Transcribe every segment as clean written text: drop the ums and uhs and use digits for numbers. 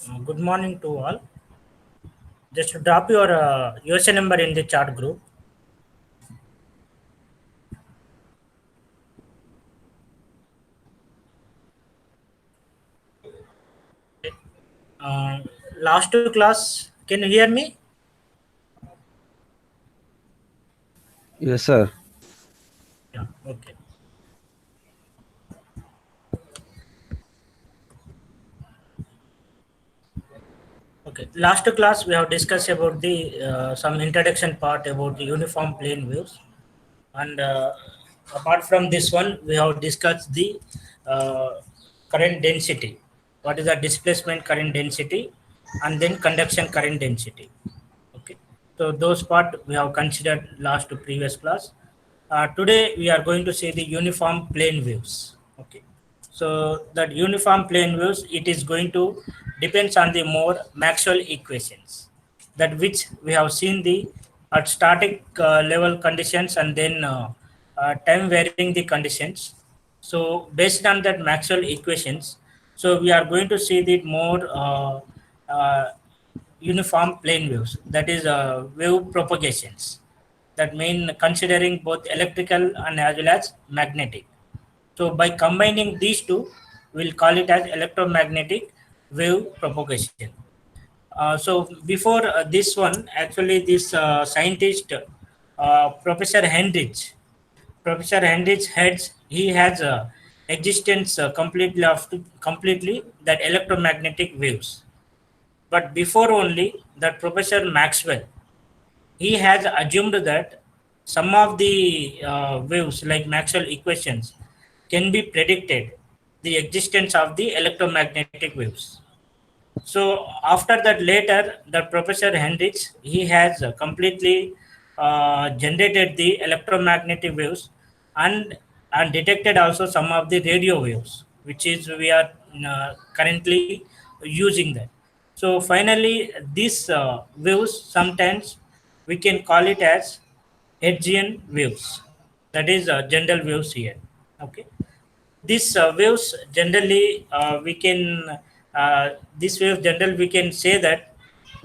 Good morning to all. Just drop your user number in the chat group. Uh, Last class, can you hear me? Yes, sir. Yeah, okay. Okay. Last class, we have discussed about the some introduction part about the uniform plane waves, and apart from this one, we have discussed the uh, current density. What is the displacement current density, and then conduction current density. Okay, so those part we have considered last to previous class. Today we are going to see the uniform plane waves. Okay, so that uniform plane waves, it is going to depends on the more Maxwell equations, that which we have seen the at static level conditions, and then time varying the conditions. So based on that Maxwell equations, so we are going to see the more uniform plane waves, that is wave propagations, that mean considering both electrical and as well as magnetic. So by combining these two, we'll call it as electromagnetic wave propagation. So before this one, actually this scientist, Professor Hendrich heads, he has existence completely that electromagnetic waves. But before only that, Professor Maxwell, he has assumed that some of the waves like Maxwell equations can be predicted the existence of the electromagnetic waves. So after that, later the Professor Hendricks, he has completely generated the electromagnetic waves, and detected also some of the radio waves, which is we are currently using that. So finally, these waves sometimes we can call it as Hertzian waves. That is general waves here. Okay, these waves generally we can this wave general we can say that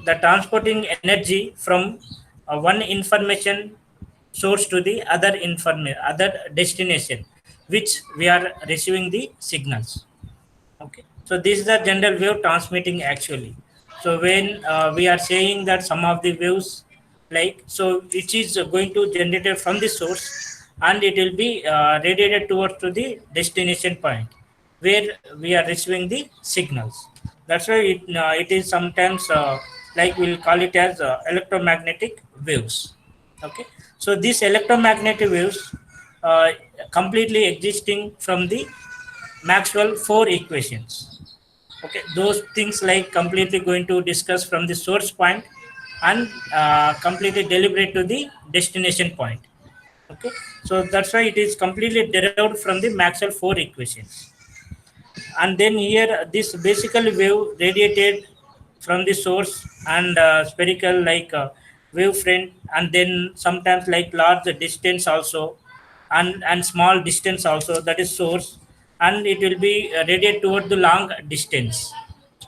the transporting energy from one information source to the other destination, which we are receiving the signals. Okay, so this is the general wave transmitting actually. So when we are saying that some of the waves, like, so it is going to generate from the source, and it will be radiated towards to the destination point where we are receiving the signals. That's why it is sometimes like we'll call it as electromagnetic waves. Okay, so these electromagnetic waves uh, completely existing from the Maxwell four equations. Okay, those things like completely going to discuss from the source point, and completely deliberate to the destination point. Okay, so that's why it is completely derived from the Maxwell four equations. And then here this basically wave radiated from the source, and spherical like wave front, and then sometimes like large distance also, and small distance also, that is source, and it will be radiate toward the long distance.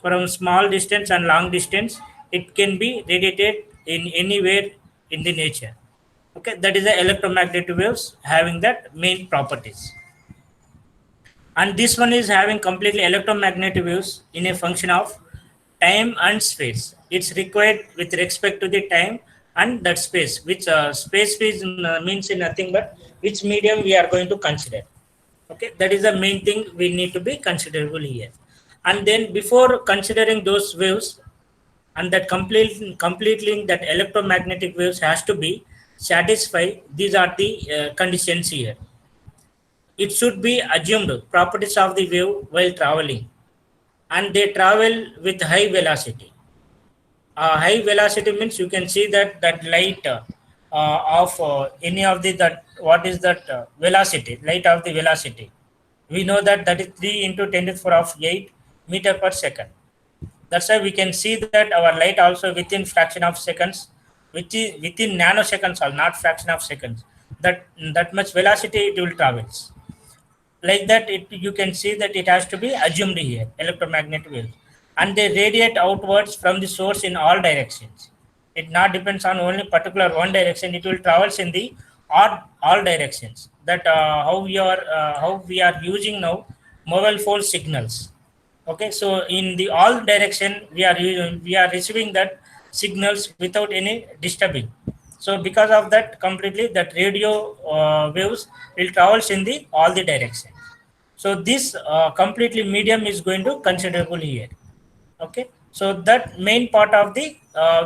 From small distance and long distance, it can be radiated in anywhere in the nature. Okay, that is the electromagnetic waves having that main properties. And this one is having completely electromagnetic waves in a function of time and space. It's required with respect to the time and that space, which space is, means in nothing but which medium we are going to consider. Okay, that is the main thing we need to be considerable here. And then before considering those waves, and that completely that electromagnetic waves has to be satisfied, these are the conditions here. It should be assumed properties of the wave while traveling, and they travel with high velocity. High velocity means you can see that light of any of the that what is that velocity, light of the velocity. We know that that is 3 into 10 to the power of 8 meter per second. That's why we can see that our light also within fraction of seconds, which is within nanoseconds, or not fraction of seconds. That much velocity it will travels, like that. It, you can see that it has to be assumed here electromagnetic waves. and they radiate outwards from the source in all directions. It not depends on only particular one direction. It will travels in the all directions. That how we are using now mobile phone signals. Okay, so in the all direction we are receiving that signals without any disturbing. So because of that, completely that radio waves will travels in the all the directions. So this completely medium is going to considerable here. Okay, so that main part of the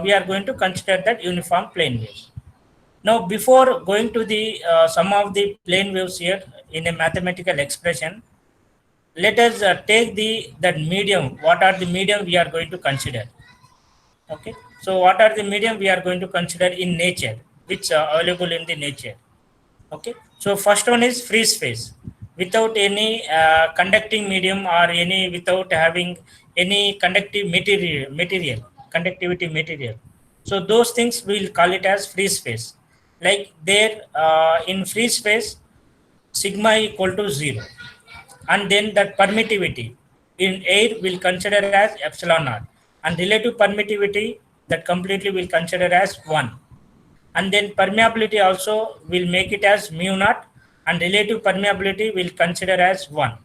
we are going to consider that uniform plane waves. Now before going to the some of the plane waves here in a mathematical expression, let us take the that medium. What are the medium we are going to consider? Okay, so what are the medium we are going to consider in nature, which are available in the nature? Okay, so first one is free space without any conducting medium or any without having any conductive material conductivity material. So those things we'll call it as free space. Like there in free space, sigma equal to 0, and then that permittivity in air will consider as epsilon naught, and relative permittivity that completely will consider as 1, and then permeability also will make it as mu naught, and relative permeability will consider as 1.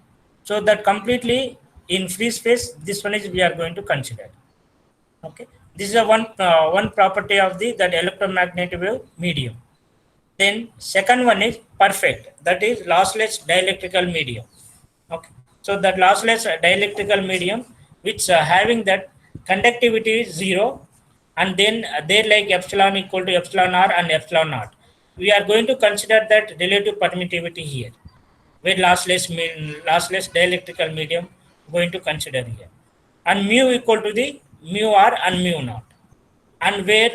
So that completely in free space, this one is we are going to consider. Okay, this is a one property of the that electromagnetic wave medium. Then second one is perfect, that is lossless dielectrical medium. Okay, so that lossless dielectrical medium, which having that conductivity is 0, and then they like epsilon equal to epsilon r and epsilon naught. We are going to consider that relative permittivity here, where lossless dielectrical medium going to consider here, and mu equal to the mu r and mu naught, and where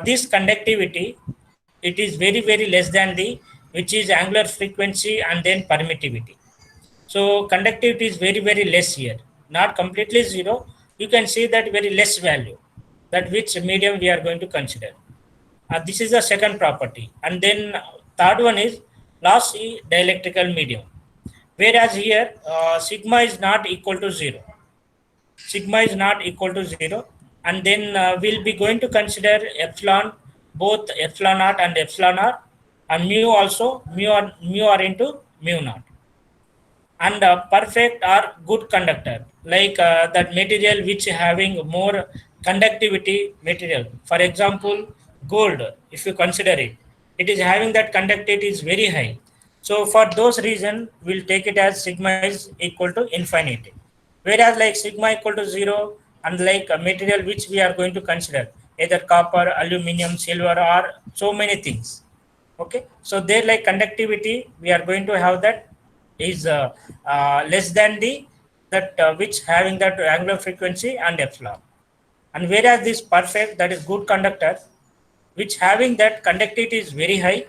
this conductivity, it is very less than the which is angular frequency and then permittivity. So conductivity is very less here, not completely 0. You can see that very less value, that which medium we are going to consider. This is the second property. And then third one is lossy dielectrical medium. Whereas here sigma is not equal to 0. Sigma is not equal to 0. And then we'll be going to consider epsilon, both epsilon naught and epsilon r, and mu also, mu r into mu naught. And perfect or good conductor, like that material which having more conductivity material, for example gold, if you consider it, it is having that conductivity is very high. So for those reason we'll take it as sigma is equal to infinity, whereas like sigma equal to 0, and like a material which we are going to consider either copper, aluminum, silver, or so many things. Okay, so there like conductivity we are going to have that is less than the that which having that angular frequency and epsilon. And whereas this perfect, that is good conductor, which having that conductivity is very high,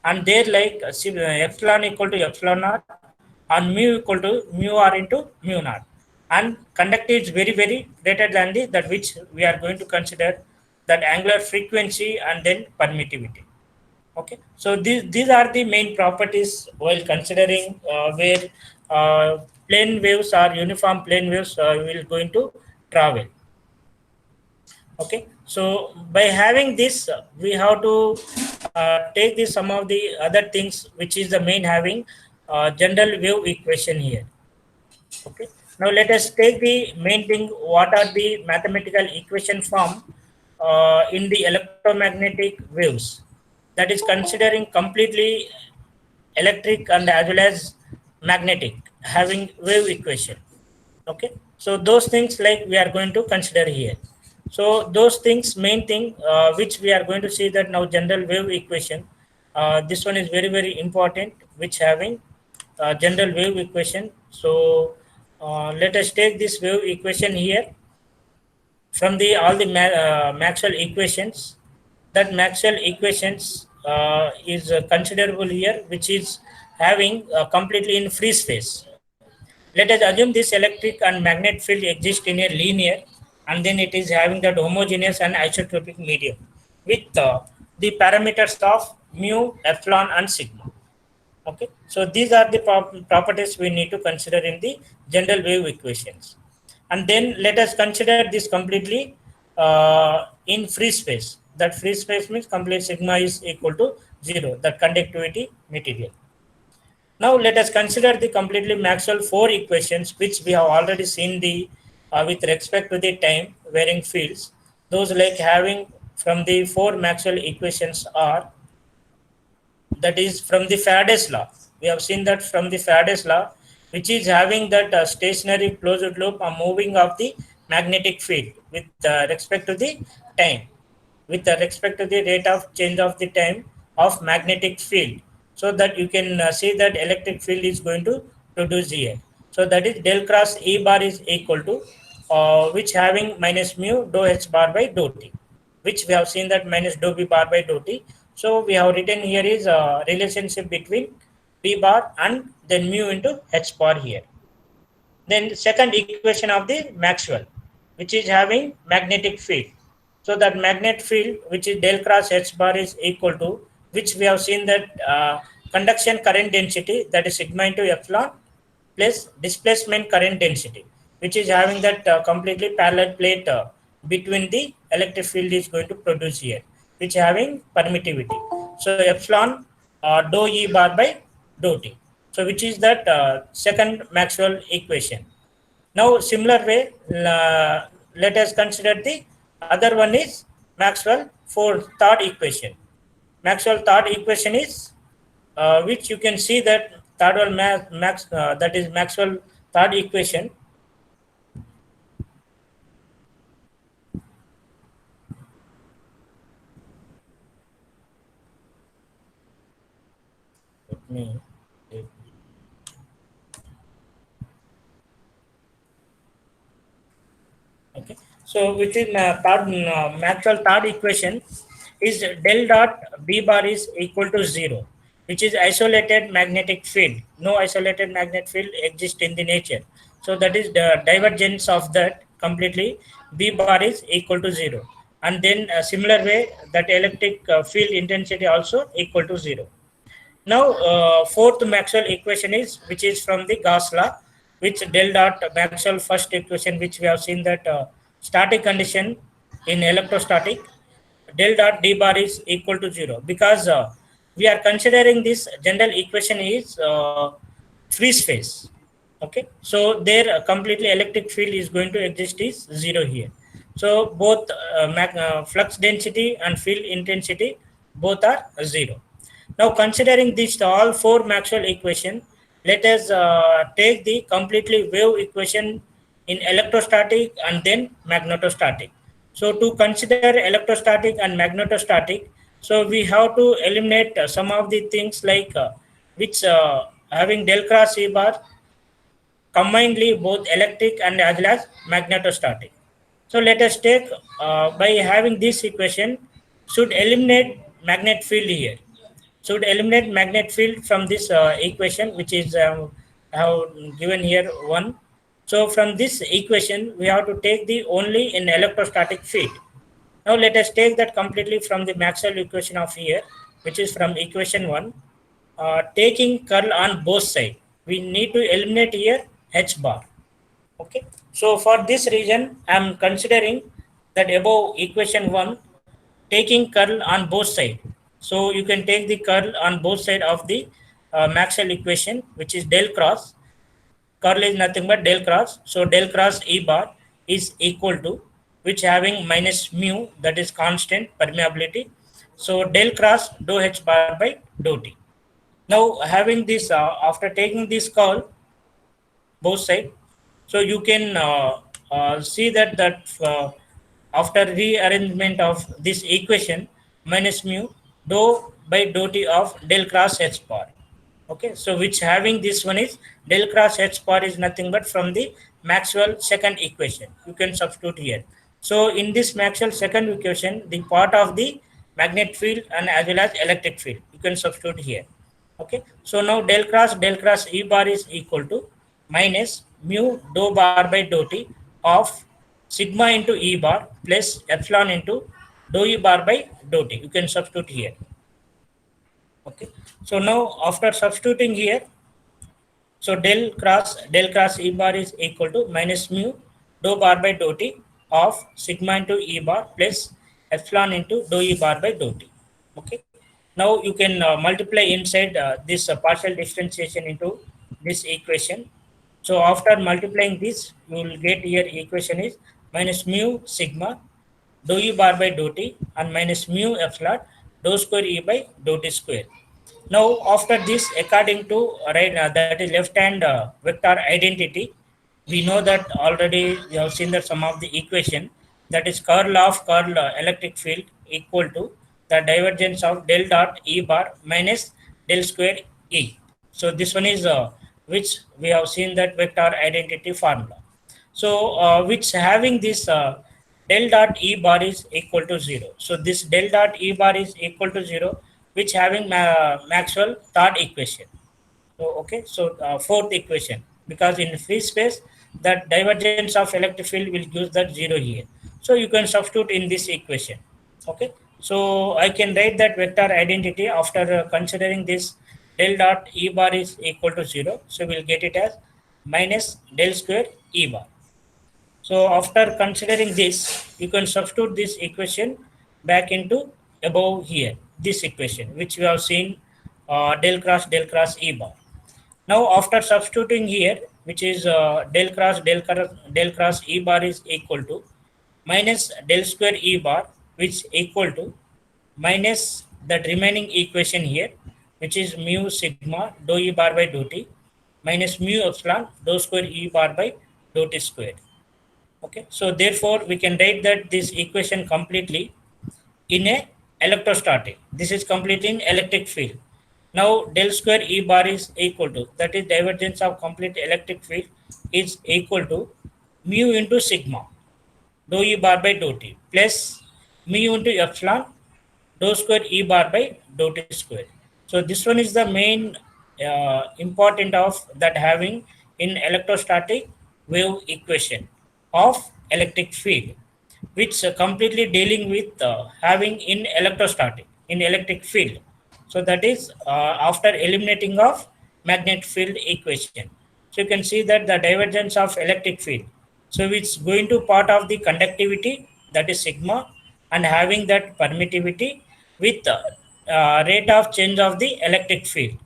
and there like epsilon equal to epsilon naught and mu equal to mu r into mu naught, and conductivity is very greater than the that which we are going to consider that angular frequency and then permittivity. Okay, so these are the main properties while considering where plane waves or uniform plane waves will going to travel. Okay, so by having this, we have to take this some of the other things, which is the main having general wave equation here. Okay, now let us take the main thing. What are the mathematical equation form in the electromagnetic waves? That is considering completely electric and as well as magnetic, having wave equation. Okay, so those things like we are going to consider here. So those things, main thing which we are going to see that now general wave equation, this one is very important, which having general wave equation. So let us take this wave equation here from the all the Maxwell equations. That Maxwell equations is considerable here, which is having completely in free space. Let us assume this electric and magnet field exist in a linear, and then it is having that homogeneous and isotropic medium with the parameters of mu, epsilon, and sigma. Okay, so these are the properties we need to consider in the general wave equations. And then let us consider this completely in free space. That free space means complete sigma is equal to 0, that conductivity material. Now let us consider the completely Maxwell 4 equations, which we have already seen the with respect to the time varying fields. Those like having from the 4 Maxwell equations are, that is from the Faraday's law. We have seen that from the Faraday's law, which is having that stationary closed loop moving of the magnetic field with respect to the time, with respect to the rate of change of the time of magnetic field, so that you can see that electric field is going to produce here. So that is del cross E bar is equal to which having minus mu dou H bar by dou T, which we have seen that minus dou B bar by dou T. So we have written here is a relationship between B bar and then mu into H bar here. Then second equation of the Maxwell, which is having magnetic field. So that magnet field, which is del cross H bar is equal to, which we have seen that conduction current density, that is sigma into epsilon, plus displacement current density, which is having that completely parallel plate between the electric field is going to produce here, which having permittivity. So epsilon dou E bar by dou T. So which is that second Maxwell equation. Now similar way, let us consider the other one is Maxwell for third equation. Maxwell third equation is which you can see that third one that is Maxwell third equation. Let me take. Okay. So within Maxwell third equation is del dot B bar is equal to 0, which is isolated magnetic field. No isolated magnetic field exists in the nature. So that is the divergence of that completely B bar is equal to 0. And then a similar way that electric field intensity also equal to 0. Now, fourth Maxwell equation is, which is from the Gauss law, which del dot Maxwell first equation, which we have seen that static condition in electrostatic, del dot d bar is equal to 0, because we are considering this general equation is free space. Okay, so there completely electric field is going to exist is 0 here. So both flux density and field intensity both are 0. Now considering these all four Maxwell equation, let us take the completely wave equation in electrostatic and then magnetostatic. So to consider electrostatic and magnetostatic, so we have to eliminate some of the things like which having del cross E bar combinedly both electric and as well as magnetostatic. So let us take by having this equation should eliminate magnet field here. Should eliminate magnet field from this equation, which is I have given here one. So from this equation we have to take the only in electrostatic field. Now let us take that completely from the Maxwell equation of here, which is from equation 1. Taking curl on both sides, we need to eliminate here H bar. Okay. So for this reason, I am considering that above equation 1, taking curl on both sides. So you can take the curl on both sides of the Maxwell equation, which is del cross. Curl is nothing but del cross. So del cross E bar is equal to, which having minus mu, that is constant permeability. So del cross dou H bar by dou T. Now having this, after taking this curl both sides, so you can see that after rearrangement of this equation, minus mu dou by dou T of del cross H bar. Okay, so which having this one is del cross H bar is nothing but from the Maxwell second equation. You can substitute here. So in this Maxwell second equation, the part of the magnet field and as well as electric field, you can substitute here. Okay, so now del cross E bar is equal to minus mu dou bar by dou T of sigma into E bar plus epsilon into dou E bar by dou T. You can substitute here. Okay, so now after substituting here, so del cross E bar is equal to minus mu dou bar by dou t of sigma into E bar plus epsilon into dou E bar by dou t. Okay. Now you can multiply inside this partial differentiation into this equation. So after multiplying this, you will get here equation is minus mu sigma dou E bar by dou t and minus mu epsilon dou square E by dou t square. Now after this, according to right that is left hand vector identity, we know that already we have seen that some of the equation, that is curl of curl electric field equal to the divergence of del dot E bar minus del square E. So this one is which we have seen that vector identity formula. So which having this del dot E bar is equal to 0. So this del dot E bar is equal to 0, which having Maxwell third equation. So okay, so fourth equation, because in free space the divergence of electric field will use that 0 here. So you can substitute in this equation. Okay, so I can write that vector identity after considering this del dot E bar is equal to 0. So we'll get it as minus del square E bar. So after considering this, you can substitute this equation back into above here, this equation, which we have seen del cross E bar. Now after substituting here, which is del cross E bar is equal to minus del square E bar, which equal to minus that remaining equation here, which is mu sigma dou E bar by dou t minus mu epsilon dou square E bar by dou t square. Okay, so therefore we can write that this equation completely in a electrostatic. This is complete in electric field. Now del square E bar is equal to, that is divergence of complete electric field is equal to mu into sigma dou E bar by dou t plus mu into epsilon dou square E bar by dou t square. So this one is the main important of that having in electrostatic wave equation of electric field, which completely dealing with having in electrostatic in electric field. So that is after eliminating of magnetic field equation. So you can see that the divergence of electric field, so it's going to part of the conductivity, that is sigma, and having that permittivity with rate of change of the electric field,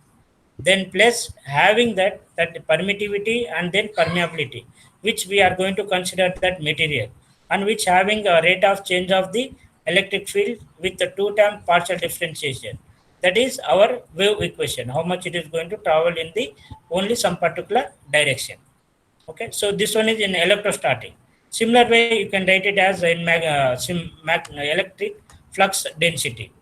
then plus having that permittivity and then permeability, which we are going to consider that material, and which having a rate of change of the electric field with the two-term partial differentiation. That is our wave equation, how much it is going to travel in the only some particular direction. Okay, so this one is in electrostatic. Similar way you can write it as in electric flux density.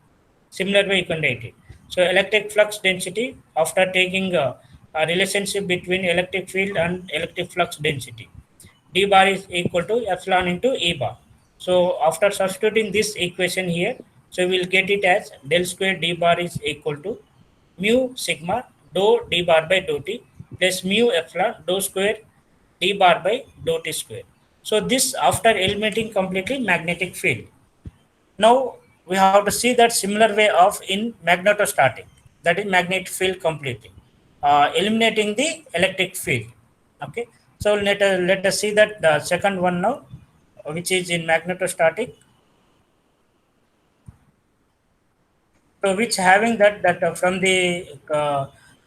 Similar way you can write it. So electric flux density after taking a relationship between electric field and electric flux density. D bar is equal to epsilon into E bar. So after substituting this equation here, so we'll get it as del square D bar is equal to mu sigma dou D bar by dou t plus mu epsilon dou square D bar by dou t square. So this after eliminating completely magnetic field. Now we have to see that similar way of in magnetostatic, that is magnetic field completely, eliminating the electric field. Okay, so let us see that the second one now, which is in magnetostatic. So which having that from the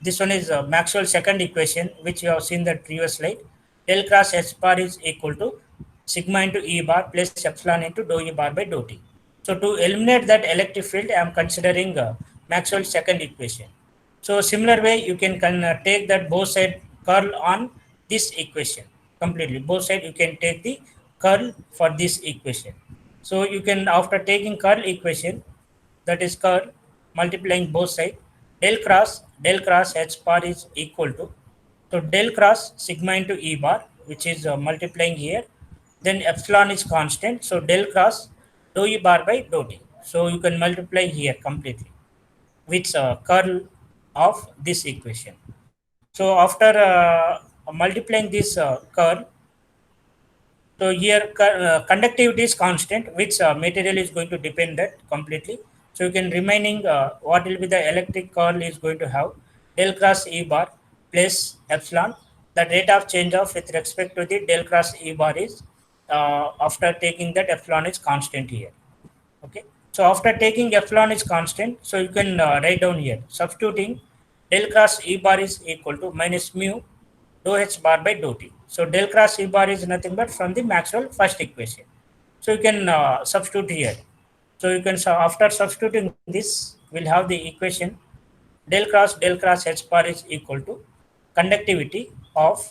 this one is Maxwell's second equation, which you have seen that previous slide. Del cross H bar is equal to sigma into E bar plus epsilon into dou E bar by dou t. So to eliminate that electric field, I am considering Maxwell's second equation. So similar way you can take that both side curl on this equation completely. Both side you can take the curl for this equation. So you can, after taking curl equation, that is curl multiplying both sides, del cross H bar is equal to, so del cross sigma into E bar, which is multiplying here, then epsilon is constant, so del cross dou E bar by dou t. So you can multiply here completely with curl of this equation. So after multiplying this curl, so here conductivity is constant, which material is going to depend that completely. So you can remaining what will be the electric curl is going to have del cross E bar plus epsilon. The rate of change of with respect to the del cross E bar is after taking that epsilon is constant here. Okay, so after taking epsilon is constant, so you can write down here substituting del cross E bar is equal to minus mu dou H bar by dou T. So del cross E bar is nothing but from the Maxwell first equation. So you can substitute here. So you can after substituting this, we'll have the equation del cross H bar is equal to conductivity of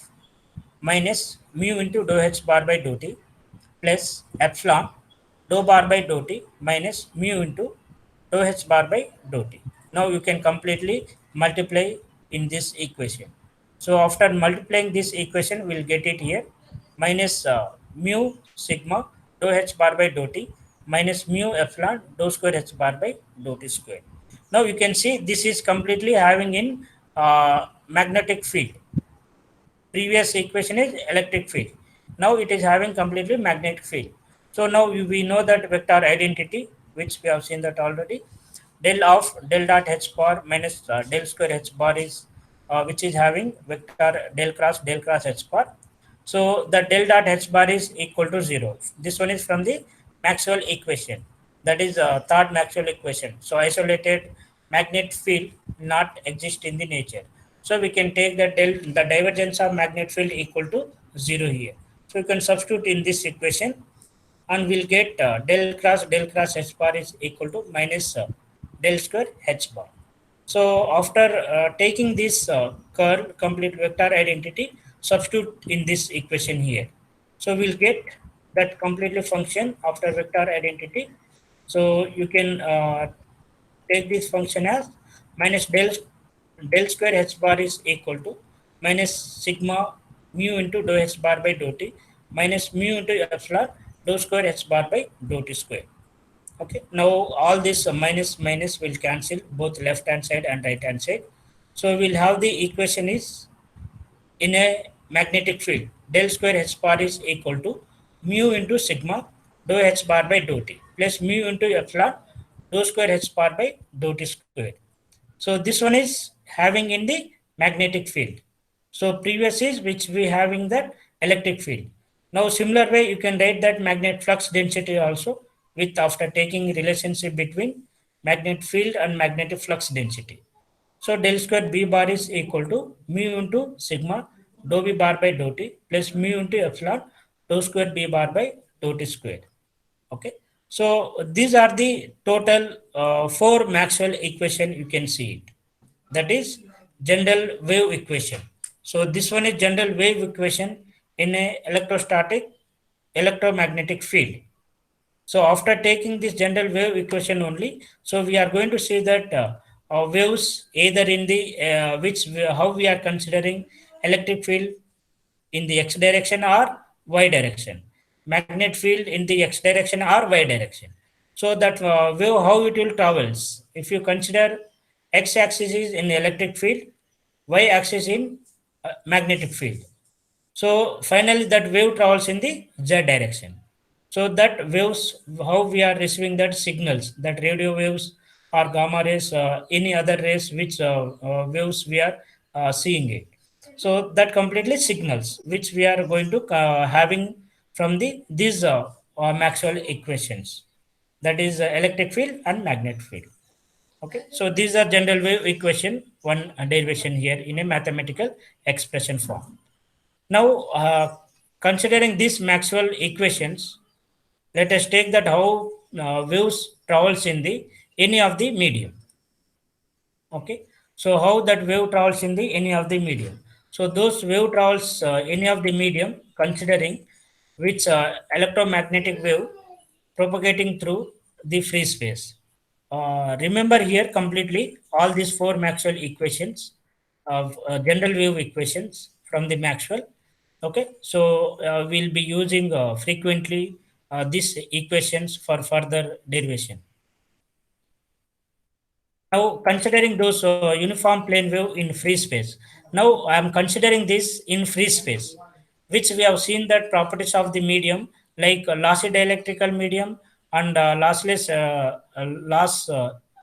minus mu into dou H bar by dou T plus epsilon dou bar by dou T minus mu into dou H bar by dou T. Now you can completely multiply in this equation. So after multiplying this equation, we'll get it here minus mu sigma dou H bar by dou T minus mu epsilon dou square H bar by dou T square. Now you can see this is completely having in magnetic field. Previous equation is electric field. Now it is having completely magnetic field. So now we know that vector identity, which we have seen that already. Del of del dot H bar minus del square H bar is which is having vector del cross H bar. So the del dot H bar is equal to 0. This one is from the Maxwell equation. That is third Maxwell equation. So isolated magnet field not exist in the nature. So we can take the divergence of magnet field equal to 0 here. So you can substitute in this equation and we'll get del cross H bar is equal to minus del square H bar. So after taking this curve complete vector identity, substitute in this equation here. So we'll get that completely function after vector identity. So you can take this function as minus del square H bar is equal to minus sigma mu into dou H bar by dou T minus mu into epsilon dou square H bar by dou T square. Okay, now all this minus minus will cancel both left hand side and right hand side. So we'll have the equation is in a magnetic field del square H bar is equal to mu into sigma dou H bar by dou T plus mu into epsilon dou square H bar by dou T square. So this one is having in the magnetic field. So previous is which we having that electric field. Now similar way you can write that magnet flux density also with after taking relationship between magnetic field and magnetic flux density. So del square B bar is equal to mu into sigma dou B bar by dou T plus mu into epsilon dou square B bar by dou T square. Okay. So these are the total four Maxwell equation you can see it. That is general wave equation. So this one is general wave equation in a electrostatic electromagnetic field. So after taking this general wave equation only, so we are going to see that waves either in the how we are considering electric field in the x direction or y direction, magnet field in the x direction or y direction. So that wave how it will travels. If you consider x axis is in electric field, y axis in magnetic field. So finally that wave travels in the z direction. So that waves, how we are receiving that signals, that radio waves or gamma rays, any other rays, which waves we are seeing it. So that completely signals which we are going to having from the these Maxwell equations. That is electric field and magnetic field. Okay, so these are general wave equation, one derivation here in a mathematical expression form. Now, considering these Maxwell equations, let us take that how waves travels in the any of the medium. Okay, so how that wave travels in the any of the medium. So those wave travels any of the medium, considering which electromagnetic wave propagating through the free space. Remember here completely all these four Maxwell equations of general wave equations from the Maxwell. Okay, so we'll be using frequently these equations for further derivation. Now, considering those uniform plane wave in free space. Now, I am considering this in free space, which we have seen that properties of the medium like lossy dielectrical medium and lossless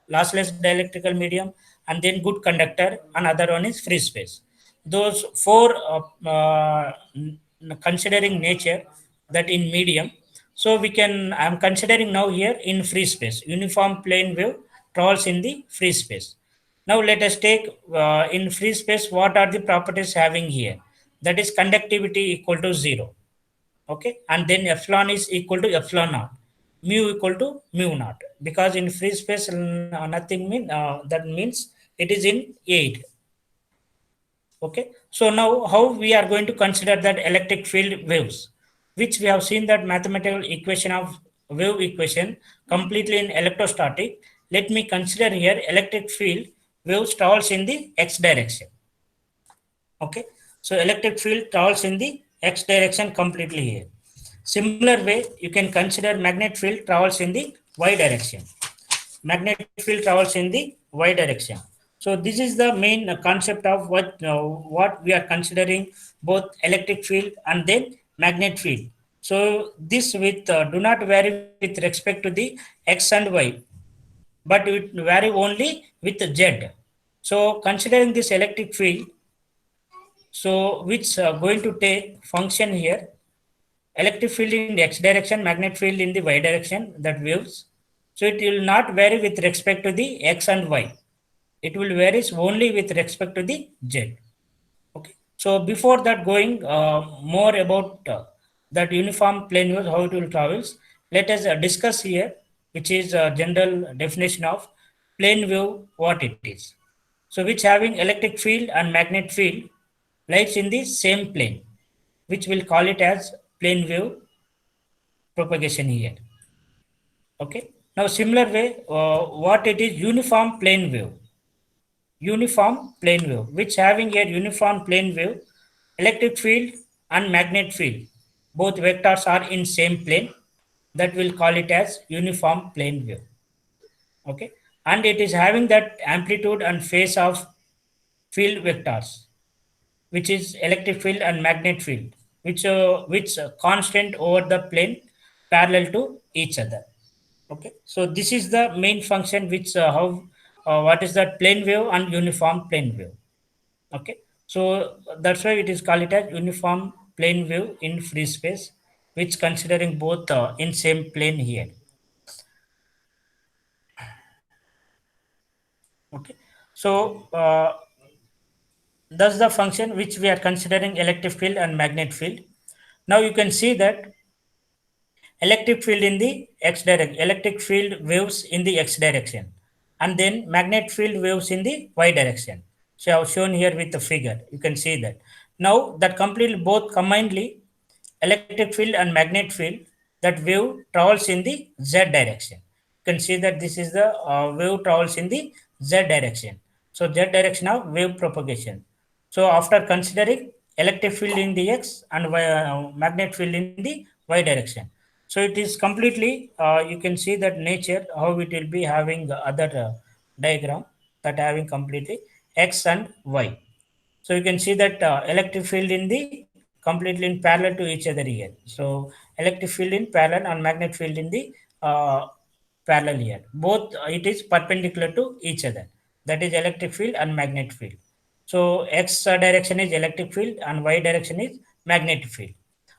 dielectrical medium, and then good conductor, and other one is free space. Those four considering nature, that in medium. So we can, I'm considering now here in free space, uniform plane wave travels in the free space. Now let us take in free space, what are the properties having here? That is conductivity equal to 0. Okay, and then epsilon is equal to epsilon naught, mu equal to mu naught, because in free space nothing mean that means it is in 8. Okay, so now how we are going to consider that electric field waves, which we have seen that mathematical equation of wave equation completely in electrostatic. Let me consider here electric field waves travels in the x direction. Okay, so electric field travels in the x direction completely here. Similar way, you can consider magnet field travels in the y direction. Magnet field travels in the y direction. So this is the main concept of what we are considering, both electric field and then magnet field. So this with do not vary with respect to the x and y, but it vary only with z. So considering this electric field, so which going to take function here, electric field in the x direction, magnet field in the y direction, that waves. So it will not vary with respect to the x and y. It will varies only with respect to the z. Okay. So before that, going more about that uniform plane wave, how it will travels, let us discuss here, which is a general definition of plane wave, what it is. So which having electric field and magnet field lies in the same plane, which we'll call it as plane wave propagation here. Okay. Now similar way, what it is, uniform plane wave. Uniform plane wave, which having a uniform plane wave, electric field and magnet field, both vectors are in same plane. That will call it as uniform plane wave. Okay, and it is having that amplitude and phase of field vectors, which is electric field and magnet field, which constant over the plane parallel to each other. Okay, so this is the main function which how what is that plane wave and uniform plane wave. Okay, so that's why it is called it as uniform plane wave in free space, which considering both in same plane here. Okay, so that's the function which we are considering electric field and magnet field. Now you can see that electric field in the x direction, electric field waves in the x direction, and then magnet field waves in the y direction. So I have shown here with the figure, you can see that. Now that completely both combinedly, electric field and magnet field, that wave travels in the z direction. You can see that this is the wave travels in the z direction. So z direction of wave propagation. So after considering electric field in the x and magnet field in the y direction, so it is completely, you can see that nature, how it will be having the other diagram, that having completely x and y. So you can see that electric field in the completely in parallel to each other here. So electric field in parallel and magnet field in the parallel here. Both it is perpendicular to each other. That is electric field and magnet field. So x direction is electric field and y direction is magnetic field.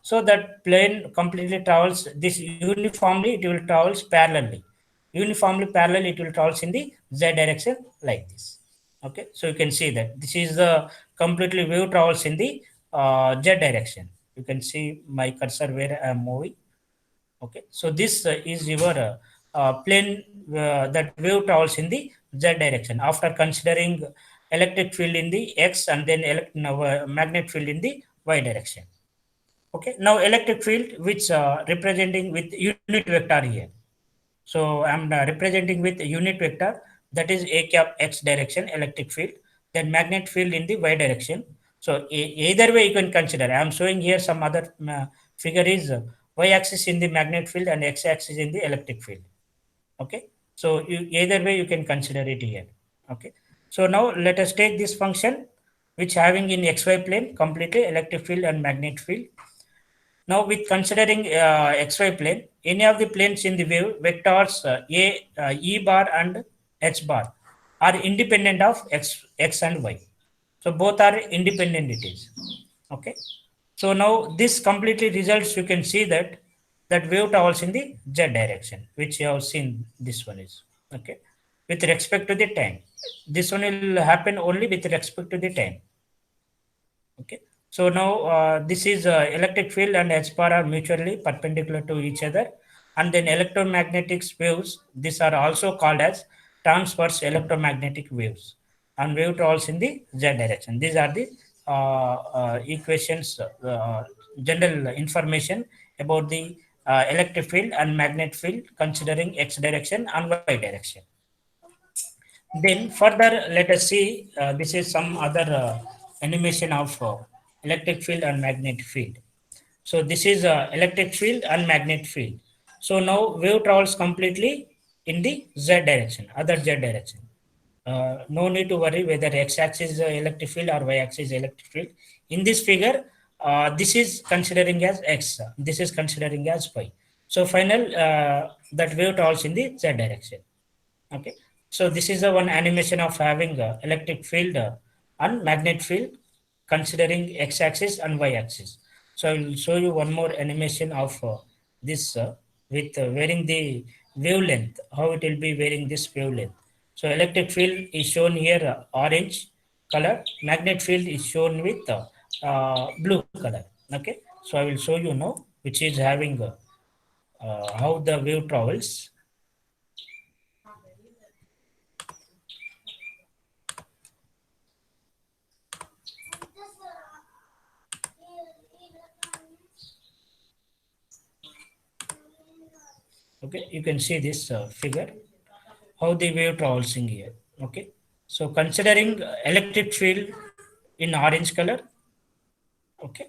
So that plane completely travels this uniformly, it will travels parallelly. Uniformly parallel, it will travels in the z direction like this. Okay, so you can see that this is the completely wave travels in the z direction. You can see my cursor where I am moving. Okay, so this is your plane that wave travels in the z direction after considering electric field in the x and then magnet field in the y direction. Okay, now electric field which representing with unit vector here. So I'm representing with unit vector, that is a cap x direction electric field, then magnet field in the y direction. So either way you can consider. I'm showing here some other figure is y axis in the magnet field and x axis in the electric field. Okay, so either way you can consider it here. Okay, so now let us take this function which having in xy plane completely electric field and magnet field. Now, with considering xy plane, any of the planes in the wave, vectors e bar and h bar are independent of x and y. So both are independent it is. Okay. So now this completely results, you can see that wave travels in the z direction, which you have seen this one is. Okay. With respect to the time. This one will happen only with respect to the time. Okay. So now this is electric field and H bar are mutually perpendicular to each other. And then electromagnetic waves, these are also called as transverse electromagnetic waves. And wave travels in the Z direction. These are the equations, general information about the electric field and magnetic field considering X direction and Y direction. Then further, let us see, this is some other animation of electric field and magnetic field. So this is electric field and magnetic field. So now wave travels completely in the Z direction, other Z direction. No need to worry whether x-axis is electric field or y-axis is electric field. In this figure, this is considering as x, this is considering as y. So final, that wave travels in the Z direction. Okay, so this is the one animation of having electric field and magnet field considering x-axis and y-axis. So I will show you one more animation of this with varying the wavelength, how it will be varying this wavelength. So electric field is shown here orange color, magnet field is shown with blue color. Okay, so I will show you now, which is having how the wave travels. Okay, you can see this figure, how the wave travels in here. Okay, so considering electric field in orange color, okay,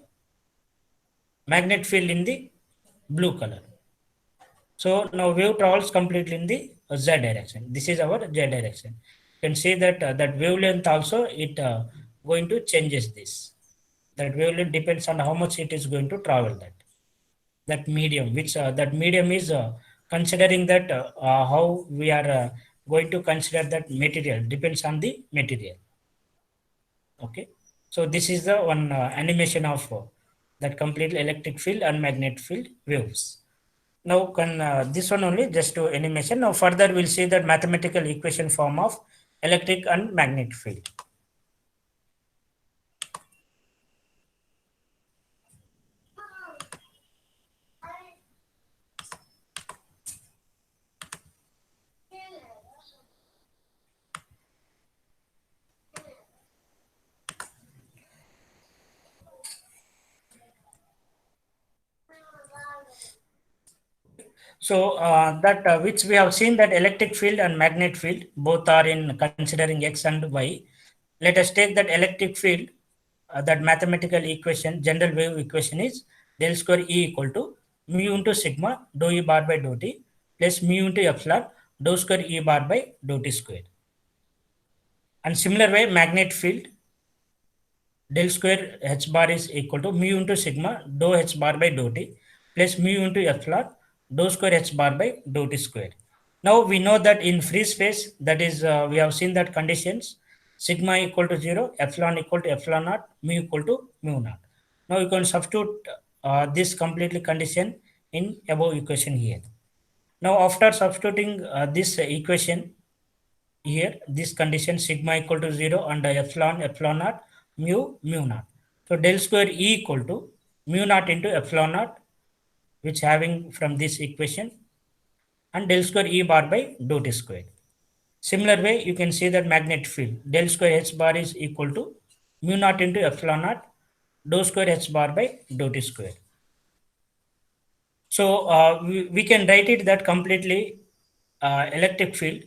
magnet field in the blue color. So now wave travels completely in the z direction. This is our z direction. You can see that that wavelength also, it going to changes this. That wavelength depends on how much it is going to travel, that medium, which that medium is considering that how we are going to consider that material depends on the material. Okay, so this is the one animation of that complete electric field and magnetic field waves. Now can this one only just to animation. Now further we'll see that mathematical equation form of electric and magnetic field. So that which we have seen that electric field and magnetic field both are in considering x and y. Let us take that electric field, that mathematical equation, general wave equation is del square E equal to mu into sigma dou E bar by dou t plus mu into epsilon dou square E bar by dou t square. And similar way, magnet field del square h bar is equal to mu into sigma dou h bar by dou t plus mu into epsilon dou square h bar by dou t square. Now we know that in free space, that is, we have seen that conditions sigma equal to 0, epsilon equal to epsilon naught, mu equal to mu naught. Now you can substitute this completely condition in above equation here. Now after substituting this equation, here this condition sigma equal to 0 and epsilon naught, mu naught. So del square E equal to mu naught into epsilon naught, which having from this equation, and del square E bar by dou t square. Similar way, you can see that magnetic field del square h bar is equal to mu naught into epsilon naught dou square h bar by dou t square. So we can write it that completely electric field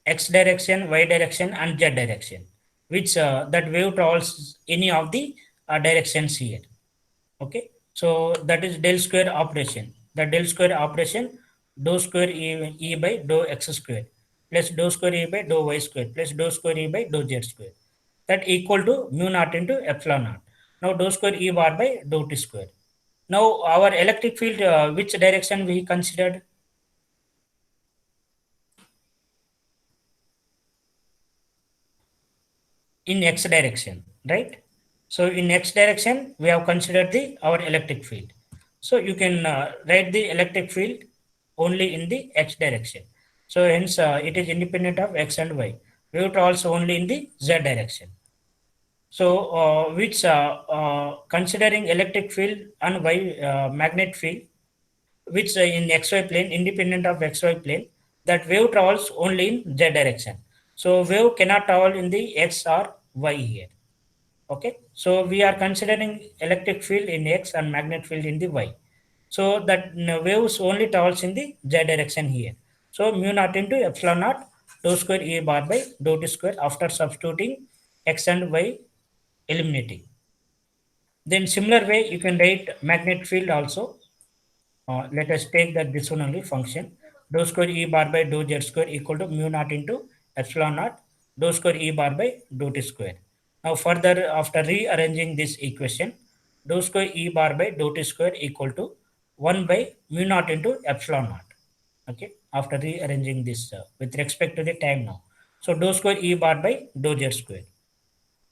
x direction, y direction, and z direction, which that wave travels any of the directions here. Okay, so that is del square operation. The del square operation dou square e by dou x square plus dou square e by dou y square plus dou square e by dou z square, that equal to mu naught into epsilon naught. Now dou square e bar by dou t square. Now our electric field, which direction we considered? In x direction, right? So in x direction, we have considered our electric field. So you can write the electric field only in the x direction. So hence it is independent of x and y. Wave travels only in the z direction. So which considering electric field and y magnet field, which in xy plane, independent of xy plane, that wave travels only in z direction. So wave cannot travel in the x or y here. Okay, so we are considering electric field in x and magnet field in the y. So that waves only travels in the z direction here. So mu naught into epsilon naught dou square e bar by dou t square after substituting x and y, eliminating. Then similar way you can write magnet field also. Let us take that this one only function dou square e bar by dou z square equal to mu naught into epsilon naught dou square e bar by dou t square. Now further, after rearranging this equation, dou square e bar by dou t square equal to 1 by mu naught into epsilon naught. Okay, after rearranging this with respect to the time now. So dou square e bar by dou z square.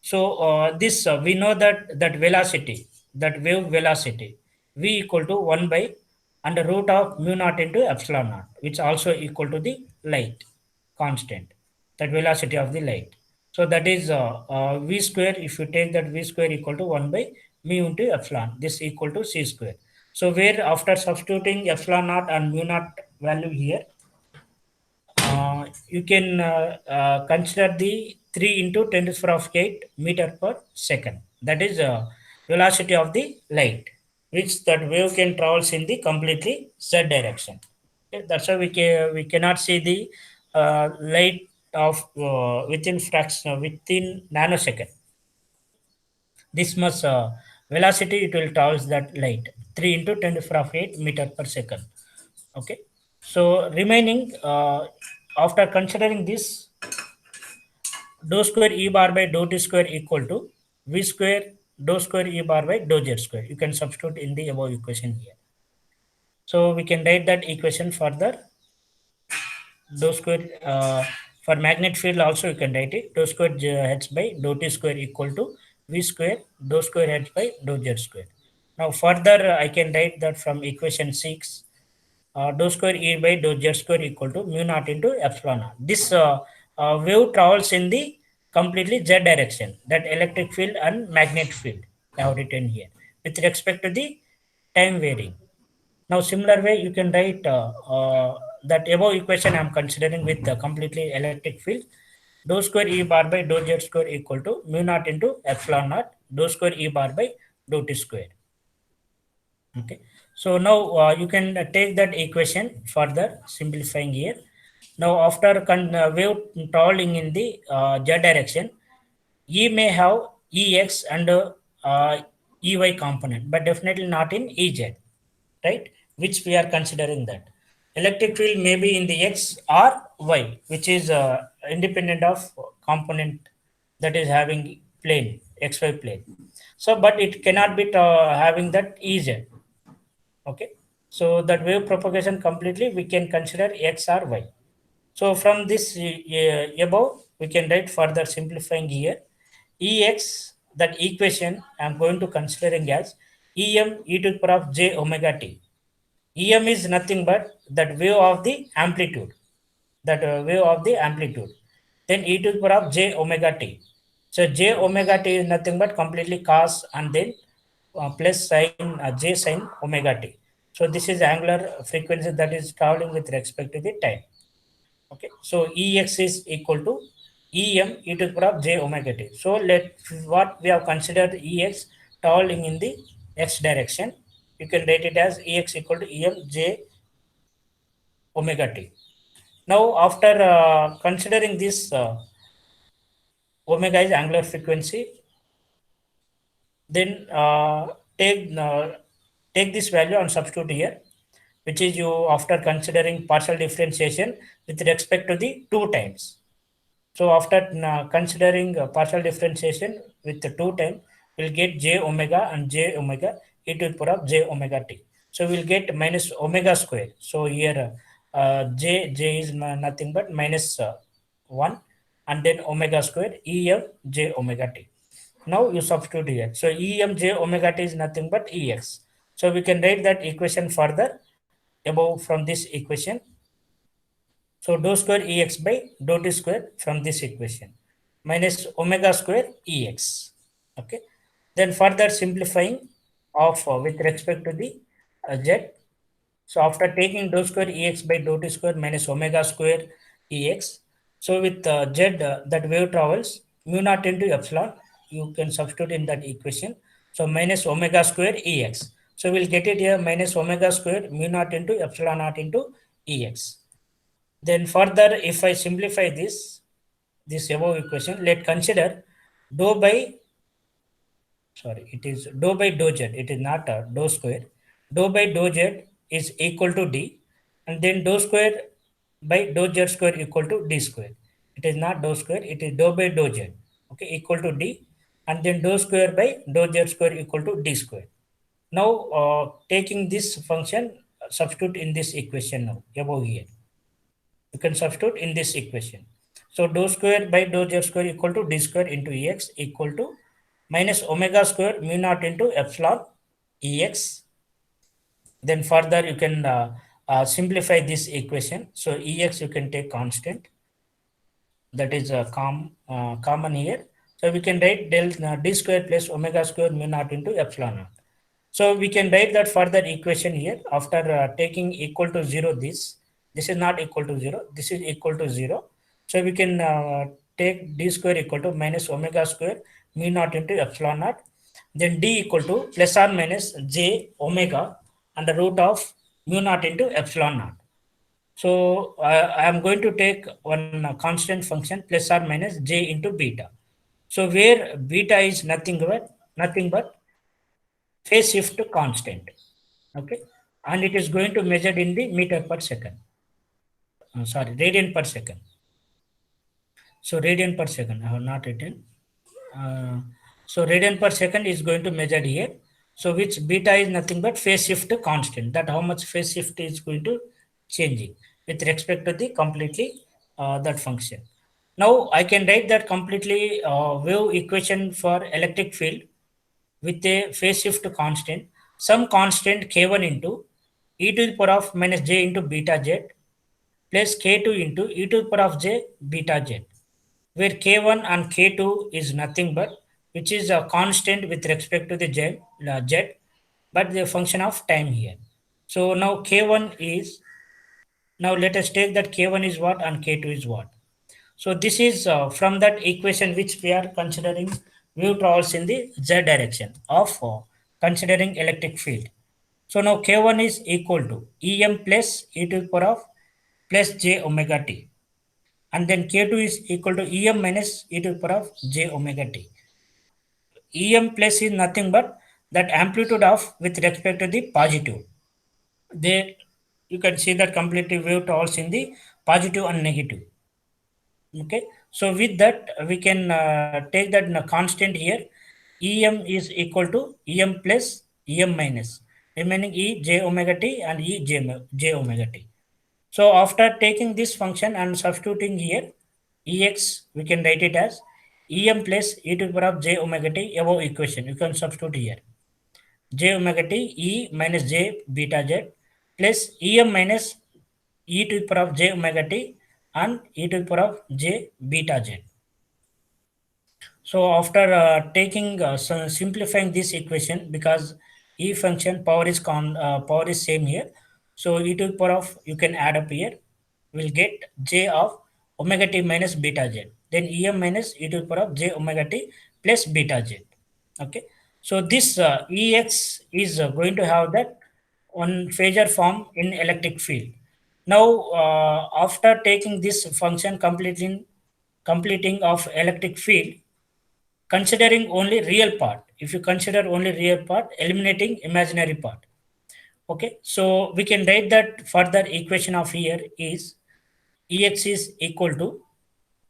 So this we know that velocity, that wave velocity, v equal to 1 by under root of mu naught into epsilon naught, which also equal to the light constant, that velocity of the light. So that is v square. If you take that v square equal to 1 by mu into epsilon, this equal to c square. So where after substituting epsilon naught and mu naught value here, you can consider the 3 into 10 to the power of 8 meter per second. That is velocity of the light, which that wave can travels in the completely z direction. Okay, that's why we cannot see the light of within fraction within nanosecond. This much velocity it will travels that light 3 into 10 to the power of 8 meter per second. Okay, so remaining after considering this, dou square e bar by dou t square equal to v square dou square e bar by dou z square. You can substitute in the above equation here. So we can write that equation further. Dou square for magnet field also you can write it. Dou square h by dou t square equal to v square dou square h by dou z square. Now further I can write that from equation 6, dou square e by dou z square equal to mu naught into epsilon naught. This wave travels in the completely z direction, that electric field and magnet field I have written here with respect to the time varying. Now similar way you can write that above equation I am considering with the completely electric field. Dou square e bar by dou z square equal to mu naught into epsilon naught dou square e bar by dou t square. Okay, so now you can take that equation further simplifying here. Now after wave traveling in the z direction, e may have ex and ey component, but definitely not in ez, right? Which we are considering that electric field may be in the x or y, which is independent of component that is having plane xy plane. So but it cannot be having that ez. Okay, so that wave propagation completely we can consider x or y. So from this above we can write further simplifying here ex, that equation I am going to considering as em e to the power of j omega t. Em is nothing but that wave of the amplitude, that wave of the amplitude, then e to the power of j omega t. So j omega t is nothing but completely cos and then plus sin j sin omega t. So this is angular frequency that is traveling with respect to the time. Okay, so ex is equal to em e to the power of j omega t. So let what we have considered ex traveling in the x direction, you can write it as ex equal to em j omega t. Now after considering this omega is angular frequency, then take this value and substitute here, which is you after considering partial differentiation with respect to the two times. So after considering partial differentiation with the two time, we'll get j omega and j omega e to the power of j omega t. So we'll get minus omega square. So here j is nothing but minus 1 and then omega square e of j omega t. Now you substitute here. So Em j omega t is nothing but Ex. So we can write that equation further above from this equation. So dou square Ex by dou t square from this equation minus omega square Ex. Okay. Then further simplifying of with respect to the z. So after taking dou square Ex by dou t square minus omega square Ex. So with z that wave travels mu naught into epsilon, you can substitute in that equation. So minus omega square Ex. So we'll get it here minus omega square mu naught into epsilon naught into Ex. Then further, if I simplify this above equation, let consider dou by, sorry, it is dou by dou z. It is not dou square. Dou by dou z is equal to d, and then dou square by dou z square equal to d square. It is not dou square. It is dou by dou z. Okay, equal to d, and then dou square by dou z square equal to d square. Now, taking this function, substitute in this equation now above here. You can substitute in this equation. So dou square by dou z square equal to d square into Ex equal to minus omega square mu naught into epsilon Ex. Then further you can simplify this equation. So Ex you can take constant, that is common here. So we can write del d square plus omega square mu naught into epsilon naught. So we can write that further equation here after taking equal to 0 this is not equal to 0, this is equal to 0. So we can take d square equal to minus omega square mu naught into epsilon naught. Then d equal to plus or minus j omega under root of mu naught into epsilon naught. So I am going to take one constant function plus or minus j into beta. So where beta is nothing but phase shift constant. Okay, and it is going to measured in the meter per second. Sorry, radian per second. So radian per second. I have not written. So radian per second is going to measured here. So which beta is nothing but phase shift constant. That how much phase shift is going to changing with respect to the completely that function. Now I can write that completely wave equation for electric field with a phase shift constant, some constant k1 into e to the power of minus j into beta z plus k2 into e to the power of j beta z, where k1 and k2 is nothing but which is a constant with respect to the z, but the function of time here. So now k1 is, now let us take that k1 is what and k2 is what. So this is from that equation which we are considering wave travels in the z direction of considering electric field. So now K1 is equal to Em plus e to the power of plus j omega t. And then K2 is equal to Em minus e to the power of j omega t. Em plus is nothing but that amplitude of with respect to the positive. There you can see that completely wave travels in the positive and negative. Okay, so with that we can take that constant here. Em is equal to Em plus Em minus remaining e j omega t and j omega t. So after taking this function and substituting here Ex, we can write it as Em plus e to the power of j omega t above equation. You can substitute here j omega t e minus j beta z plus Em minus e to the power of j omega t and e to the power of j beta z. So after taking simplifying this equation, because e function power is same here, so e to the power of you can add up here, will get j of omega t minus beta z. Then em minus e to the power of j omega t plus beta z. Okay, so this ex is going to have that on phasor form in electric field. Now after taking this function completing of electric field, considering only real part, if you consider only real part, eliminating imaginary part. Okay, so we can write that further equation of here is ex is equal to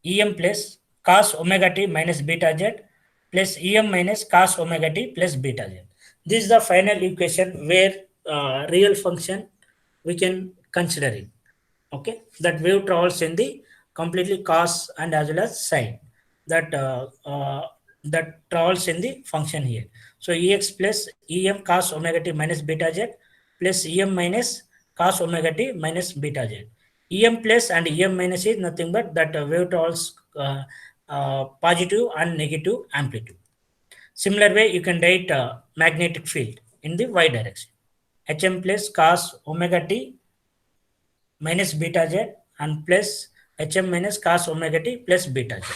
em plus cos omega t minus beta z plus em minus cos omega t plus beta z. This is the final equation where real function we can consider it. Okay, that wave travels in the completely cos and as well as sine. That that travels in the function here. So Ex plus Em cos omega t minus beta z plus Em minus cos omega t minus beta z. Em plus and Em minus is nothing but that wave travels positive and negative amplitude. Similar way, you can write magnetic field in the y direction. Hm plus cos omega t minus beta z and plus Hm minus cos omega t plus beta z.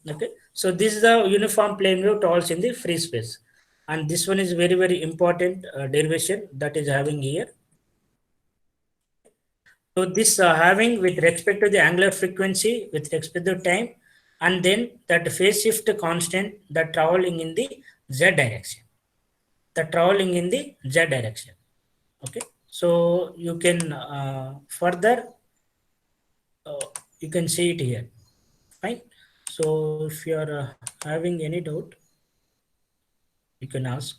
Okay, so this is the uniform plane wave travels in the free space, and this one is very very important derivation that is having here. So this having with respect to the angular frequency with respect to time, and then that phase shift constant that traveling in the z direction, the traveling in the z direction. Okay, so you can further you can see it here. Fine. So if you are having any doubt, you can ask.